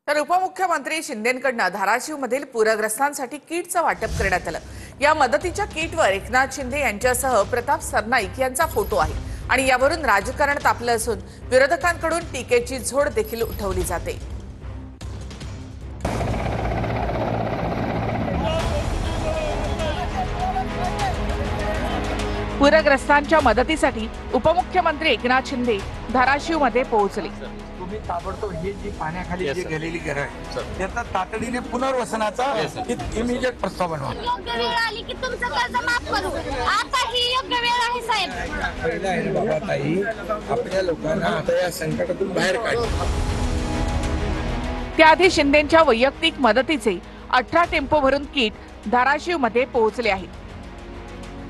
तर उपमुख्यमंत्री शिंदेंकडून धाराशिवमधील पूरग्रस्तांसाठी किटचं वाटप करण्यात आलं। या मदतीच्या किटवर एकनाथ शिंदे यांच्यासह प्रताप सरनाईक यांचा फोटो आहे आणि यावरून राजकारण तापलं असून विरोधकांकडून टीकेची झोड देखील उठवली जाते। पूरग्रस्तांच्या मदतीसाठी उपमुख्यमंत्री एकनाथ शिंदे धाराशिवमध्ये पोहोचले। तुम्ही ताबडतोब ही जी पाण्याखाली जी गेलेली घर आहे त्याचा तातडीने पुनर्वसनाचा इमिजिएट प्रस्ताव बनवा। योग्य वेळ आली की तुमचं कर्ज माफ करू। आता ही योग्य वेळ आहे साहेब। पहिला आहे बाबा ताई, आपल्या लोकांना आता या संकटातून बाहेर काढा। त्याआधी शिंदेंच्या वैयक्तिक मदतीचे 18 टेम्पो भरून किट धाराशिवमध्ये पोहोचले आहेत।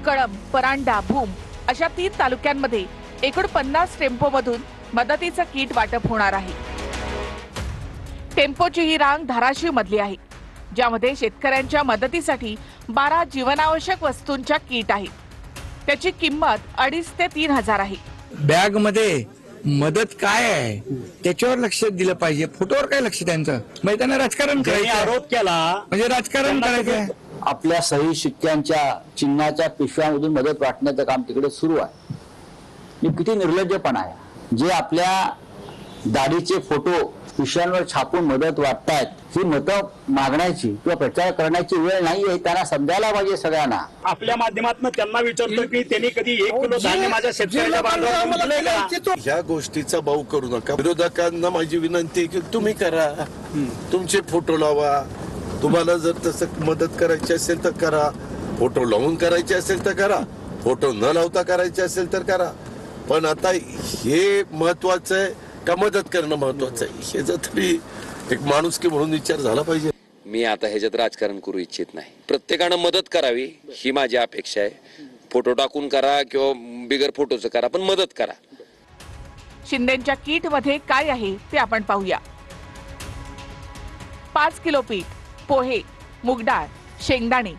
कळंब, परांडा, भूम अशा 3 तालुक्यांमध्ये एकूण 50 टेम्पोमधून मदतीचं किट वाटप होणार आहे। टेम्पोची ही रांग धाराशिव मधली आहे, ज्यामध्ये शेतकऱ्यांच्या मदतीसाठी 12 जीवनावश्यक वस्तूंच्या किट आहेत। त्याची किंमत 2.5 ते 3 हजार आहे। बॅग मध्ये मदत काय आहे त्याच्यावर लक्ष दिलं पाहिजे, फोटोवर काय लक्ष त्यांचं म्हणजे त्यांना राजकारण करायचं, आरोप केला म्हणजे राजकारण करायचं। आपल्या सही शिक्क्यांच्या चिन्हाच्या पिशव्यांमधून मदत वाटण्याचं काम तिकडे सुरू आहे। किती निर्लज्जपणा आहे, जे आपल्या दाढीचे फोटो पिशव्यांवर छापून मदत वाटतायत। ही मतं मागण्याची किंवा प्रचार करण्याची वेळ नाहीये, त्यांना समजायला पाहिजे सगळ्यांना। आपल्या माध्यमातून त्यांना विचारतो की त्यांनी कधी 1 किलो धान्य माझ्या शेतकऱ्याच्या बांधावर दिलंय का? ह्या गोष्टीचा भाऊ करू नका। विरोधकांना माझी विनंती आहे की तुम्ही करा, तुमचे फोटो लावा। तुम्हाला जर तसं मदत करायची असेल तर करा, फोटो लावून करायचे असेल तर करा, फोटो न लावता करायचे असेल तर करा। पण आता हे महत्वाचं आहे का मदत करणं महत्वाचं आहे, ह्याचा तरी एक माणुसकी म्हणून विचार झाला पाहिजे। मी आता ह्याच्यात राजकारण करू इच्छित नाही। प्रत्येकानं मदत करावी ही माझी अपेक्षा आहे। फोटो टाकून करा किंवा बिगर फोटोचं करा, पण मदत करा। शिंदेंच्या किट मध्ये काय आहे ते आपण पाहूया। 5 किलो पीठ, पोहे, मुगडाळ, शेंगदाणे,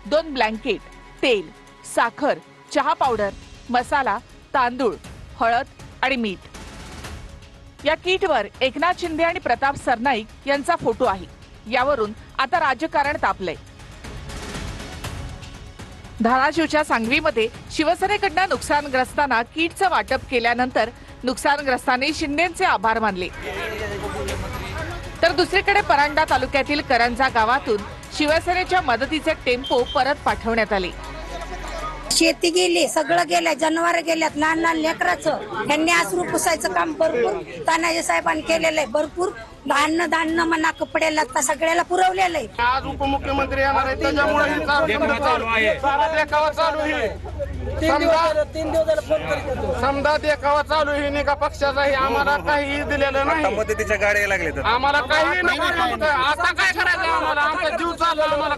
2 ब्लँकेट, तेल, साखर, चहा पावडर, मसाला, तांदूळ, हळद आणि मीठ। या किटवर एकनाथ शिंदे आणि प्रताप सरनाईक यांचा फोटो आहे। यावरून आता राजकारण तापलंय। धाराशिवच्या सांगवीमध्ये शिवसेनेकडून नुकसानग्रस्तांना किटचं वाटप केल्यानंतर नुकसानग्रस्तांनी शिंदेंचे आभार मानले। तर दुसरीकडे परांडा तालुक्यातील करंजा गावातून शिवसेनेच्या मदतीचे टेम्पो परत पाठवण्यात आले। शेती गेली, सगळं गेलं, जनावर गेल्यात, लहान लहान लेकराचं त्यांनी आसरू पुसायचं काम भरपूर तानाजी साहेबांनी केलेलं आहे। भरपूर धान्य म्हणा, कपडे लत्ता सगळ्याला पुरवलेलं आहे। आज उपमुख्यमंत्री येणार आहे, त्याच्यामुळे देखावा चालू आहे। समजा देखावा चालू आहे नाही का पक्षाचाही, आम्हाला काही दिलेलं नाही। मदतीच्या गाड्या लागल्या आम्हाला काही नको, आता काय करायचं आम्हाला, आमचा जीव चालला आम्हाला।